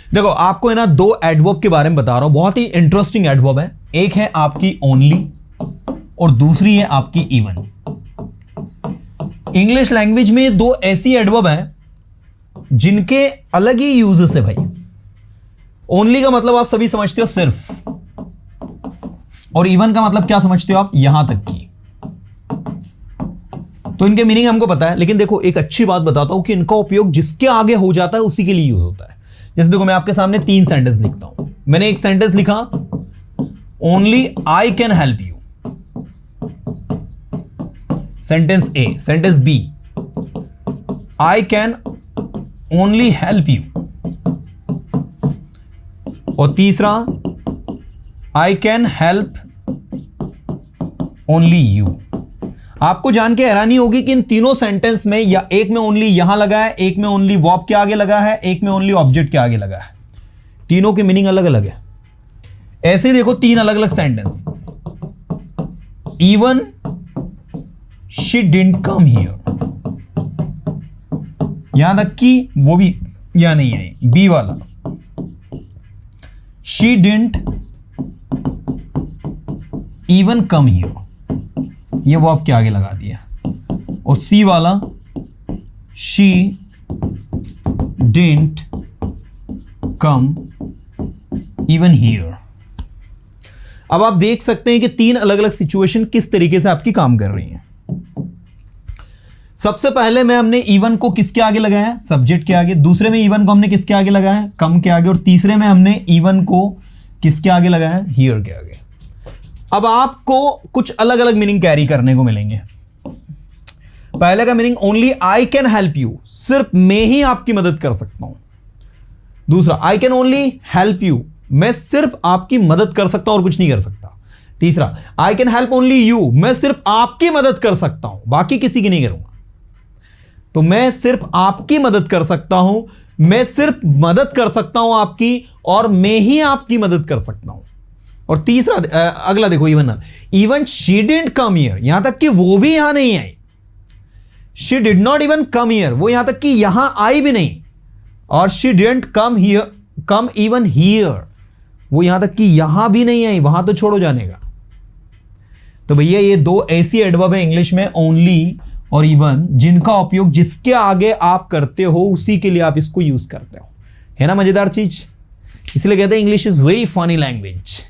देखो आपको है ना दो एडवर्ब के बारे में बता रहा हूं, बहुत ही इंटरेस्टिंग एडवर्ब है। एक है आपकी ओनली और दूसरी है आपकी इवन। इंग्लिश लैंग्वेज में दो ऐसी एडवर्ब हैं जिनके अलग ही यूजेस है भाई। ओनली का मतलब आप सभी समझते हो सिर्फ, और इवन का मतलब क्या समझते हो आप, यहां तक की। तो इनके मीनिंग हमको पता है, लेकिन देखो एक अच्छी बात बताता हूं कि इनका उपयोग जिसके आगे हो जाता है उसी के लिए यूज होता है। जैसे देखो मैं आपके सामने 3 सेंटेंस लिखता हूं। मैंने एक सेंटेंस लिखा, only I can help you. Sentence A. Sentence B, I can only help you. और तीसरा, I can help only you. आपको जान के हैरानी होगी कि इन तीनों सेंटेंस में या एक में ओनली यहां लगा है, एक में ओनली वर्ब के आगे लगा है, एक में ओनली ऑब्जेक्ट के आगे लगा है। तीनों की मीनिंग अलग अलग है। ऐसे देखो 3 अलग अलग sentence. Even she didn't come here, यहां तक कि वो भी यहां नहीं आई। बी वाला, she didn't even come here, ये वो आपके आगे लगा दिया। और सी वाला, she didn't come even here. अब आप देख सकते हैं कि 3 अलग अलग सिचुएशन किस तरीके से आपकी काम कर रही हैं। सबसे पहले में हमने इवन को किसके आगे लगाया, सब्जेक्ट के आगे। दूसरे में इवन को हमने किसके आगे लगाया, कम के आगे। और तीसरे में हमने इवन को किसके आगे लगाया, हियर के आगे। अब आपको कुछ अलग अलग मीनिंग कैरी करने को मिलेंगे। पहले का meaning, only I can help you, सिर्फ मैं ही आपकी मदद कर सकता हूं। दूसरा, आई कैन ओनली हेल्प यू, मैं सिर्फ आपकी मदद कर सकता हूं और कुछ नहीं कर सकता। तीसरा, I can help only you, मैं सिर्फ आपकी मदद कर सकता हूं, बाकी किसी की नहीं करूंगा। तो मैं सिर्फ आपकी मदद कर सकता हूं, मैं सिर्फ मदद कर सकता हूं आपकी, और मैं ही आपकी मदद कर सकता हूं। और तीसरा, अगला देखो even she didn't come here, यहां तक कि वो भी यहां नहीं आई। She did not even come here, वो यहां तक कि यहां आई भी नहीं। और she didn't come here, come even here, वो यहां तक कि यहां भी नहीं आई, वहां तो छोड़ो जाने का। तो भैया ये 2 ऐसी एडवर्ब है इंग्लिश में, ओनली और इवन, जिनका उपयोग जिसके आगे आप करते हो उसी के लिए आप इसको यूज करते हो। है ना मजेदार चीज? इसलिए कहते हैं English is very funny language.